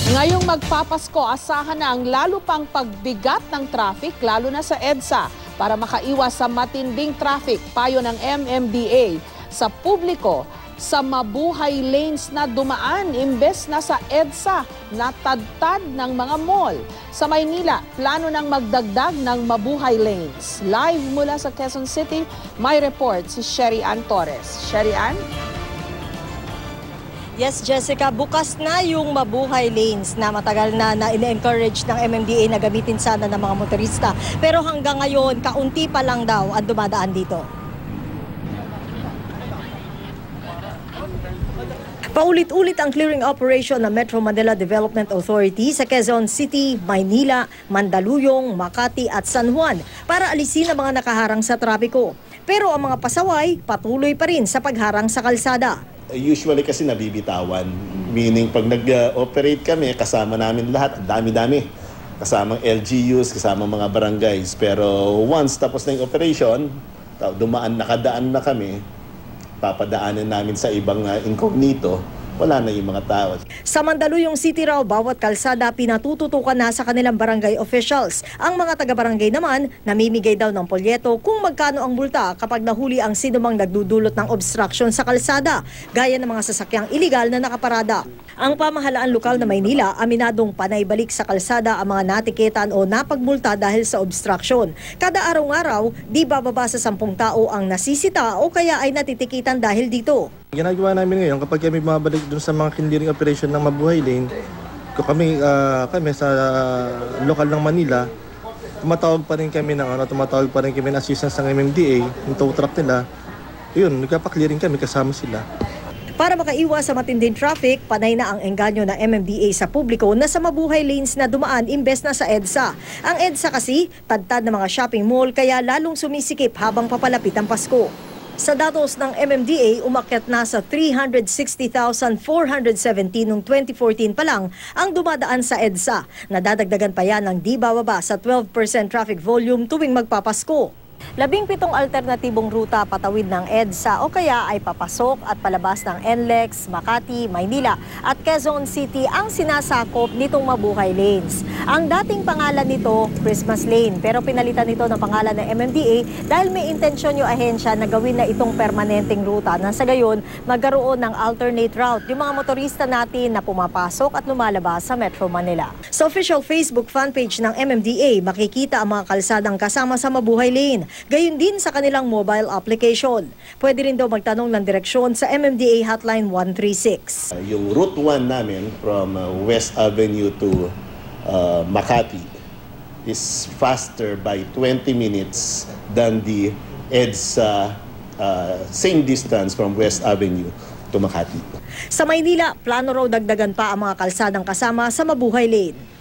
Ngayong magpapasko, asahan na ang lalo pang pagbigat ng traffic, lalo na sa EDSA, para makaiwas sa matinding traffic. Payo ng MMDA sa publiko, sa mabuhay lanes na dumaan imbes na sa EDSA na tadtad ng mga mall. Sa Maynila, plano ng magdagdag ng mabuhay lanes. Live mula sa Quezon City, may report si Sherry Ann Torres. Sherry Ann? Yes, Jessica, bukas na yung mabuhay lanes na matagal na ina-encourage ng MMDA na gamitin sana ng mga motorista. Pero hanggang ngayon, kaunti pa lang daw ang dumadaan dito. Paulit-ulit ang clearing operation ng Metro Manila Development Authority sa Quezon City, Maynila, Mandaluyong, Makati at San Juan para alisin ang mga nakaharang sa trapiko. Pero ang mga pasaway patuloy pa rin sa pagharang sa kalsada. Usually kasi nabibitawan, meaning pag nag-operate kami, kasama namin lahat, dami-dami. Kasamang LGUs, kasama mga barangays. Pero once tapos na yung operation, nakadaan na kami, papadaanan namin sa ibang incognito, wala na yung mga tao. Sa Mandaluyong City raw, bawat kalsada pinatututukan na sa kanilang barangay officials. Ang mga taga-barangay naman, namimigay daw ng polyeto kung magkano ang multa kapag nahuli ang sinumang nagdudulot ng obstruction sa kalsada, gaya ng mga sasakyang iligal na nakaparada. Ang pamahalaan lokal na Maynila, aminadong panay balik sa kalsada ang mga natiketan o napagmulta dahil sa obstruction. Kada araw-araw, di bababa sa 10 tao ang nasisita o kaya ay natitikitan dahil dito. Ginagawa namin ngayon kapag kami mabalik dun sa mga clearing operation ng mabuhay lane, kami sa lokal ng Manila, tumatawag pa rin kami ng assistance ng MMDA, yung tow truck nila. Yun, nagpapa-clearing kami kasama sila. Para makaiwas sa matinding traffic, panay na ang engganyo ng MMDA sa publiko na sa mabuhay lanes na dumaan imbes na sa EDSA. Ang EDSA kasi, tadtad ng mga shopping mall kaya lalong sumisikip habang papalapit ang Pasko. Sa datos ng MMDA, umakyat na sa 360,417 noong 2014 pa lang ang dumadaan sa EDSA. Nadadagdagan pa yan ng di bababa sa 12% traffic volume tuwing magpapasko. 17 alternatibong ruta patawid ng EDSA o kaya ay papasok at palabas ng NLEX, Makati, Maynila at Quezon City ang sinasakop nitong mabuhay lanes. Ang dating pangalan nito, Christmas Lane, pero pinalitan nito ng pangalan ng MMDA dahil may intensyon yung ahensya na gawin na itong permanenteng ruta nang sa gayon magkaroon ng alternate route yung mga motorista natin na pumapasok at lumalabas sa Metro Manila. Sa official Facebook fanpage ng MMDA, makikita ang mga kalsadang kasama sa mabuhay lane. Gayon din sa kanilang mobile application. Pwede rin daw magtanong ng direksyon sa MMDA Hotline 136. Yung Route 1 namin from West Avenue to Makati is faster by 20 minutes than the EDSA same distance from West Avenue to Makati. Sa Maynila, plano raw dagdagan pa ang mga kalsadang kasama sa mabuhay lane.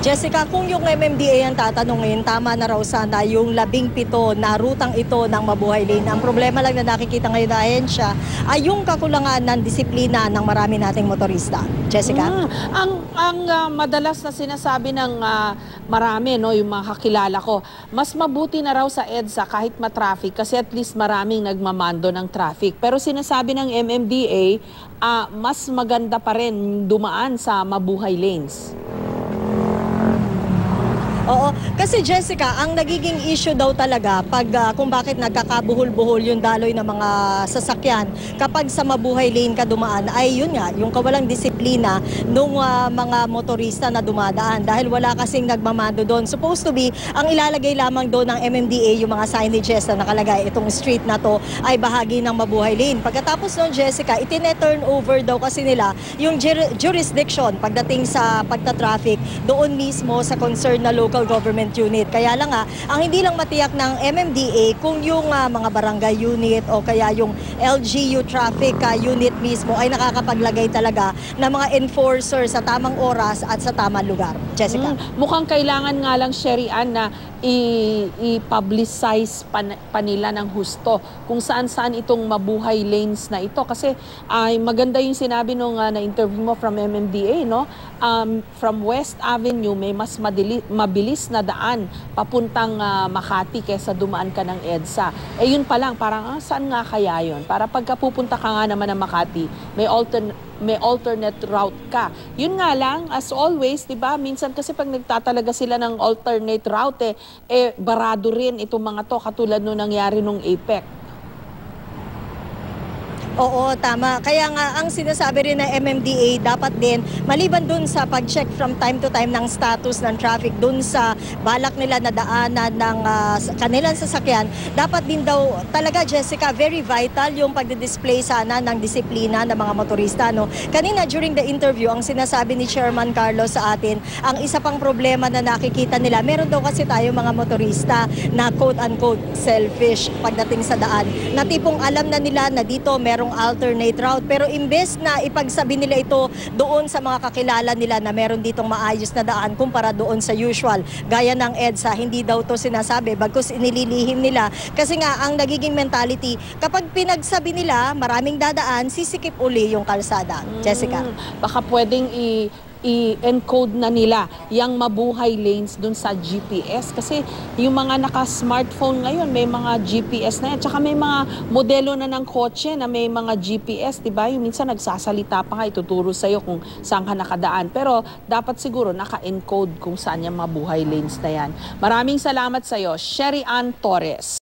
Jessica, kung yung MMDA ang tatanungin, tama na raw sana yung 17 na rutang ito ng mabuhay lane. Ang problema lang na nakikita ngayon na ahensya ay yung kakulangan ng disiplina ng marami nating motorista. Jessica? Ang madalas na sinasabi ng marami, no, yung mga kakilala ko, mas mabuti na raw sa EDSA kahit ma-traffic kasi at least maraming nagmamando ng traffic. Pero sinasabi ng MMDA, mas maganda pa rin dumaan sa mabuhay lanes. Oo, kasi Jessica, ang nagiging issue daw talaga pag kung bakit nagkakabuhol-buhol yung daloy ng mga sasakyan kapag sa mabuhay lane ka dumaan ay yun nga, yung kawalang disiplina ng mga motorista na dumadaan dahil wala kasing nagmamando doon. Supposed to be, ang ilalagay lamang doon ng MMDA yung mga signages na nakalagay itong street na to ay bahagi ng mabuhay lane. Pagkatapos noon, Jessica, itine-turn over daw kasi nila yung jurisdiction pagdating sa pagta-traffic doon mismo sa concerned na local government unit. Kaya lang ang hindi lang matiyak ng MMDA kung yung mga barangay unit o kaya yung LGU traffic unit mismo ay nakakapaglagay talaga ng mga enforcer sa tamang oras at sa tamang lugar. Jessica? Mukhang kailangan nga lang, Sherry Ann, na i-publicize pa nila ng husto kung saan-saan itong mabuhay lanes na ito. Kasi maganda yung sinabi nung na-interview mo from MMDA, no? From West Avenue, may mas mabilis mabilis na daan papuntang Makati kaysa dumaan ka ng EDSA. Eh yun pa lang, parang saan nga kaya yun? Para pagka pupunta ka nga naman ng Makati, may alternate route ka. Yun nga lang, as always, di ba, minsan kasi pag nagtatalaga sila ng alternate route, barado rin itong mga to, katulad nung nangyari nung APEC. Oo, tama. Kaya nga, ang sinasabi rin ng MMDA, dapat din, maliban dun sa pag-check from time to time ng status ng traffic, dun sa balak nila na daanan ng kanilang sasakyan, dapat din daw, talaga Jessica, very vital yung pagdi-display sana ng disiplina ng mga motorista. No? Kanina, during the interview, ang sinasabi ni Chairman Carlos sa atin, ang isa pang problema na nakikita nila, meron daw kasi tayo mga motorista na quote-unquote selfish pagdating sa daan. Na tipong alam na nila na dito merong alternate route. Pero imbes na ipagsabi nila ito doon sa mga kakilala nila na meron ditong maayos na daan kumpara doon sa usual. Gaya ng EDSA, hindi daw to sinasabi bagkus inililihim nila. Kasi nga, ang nagiging mentality, kapag pinagsabi nila maraming dadaan, sisikip uli yung kalsada. Jessica. Baka pwedeng i-encode na nila yung mabuhay lanes dun sa GPS. Kasi yung mga naka-smartphone ngayon, may mga GPS na yan. Tsaka may mga modelo na ng kotse na may mga GPS, diba? Yung minsan nagsasalita pa nga, ituturo sa'yo kung saan ka nakadaan. Pero dapat siguro naka-encode kung saan yung mabuhay lanes na yan. Maraming salamat sa'yo, Sherry Ann Torres.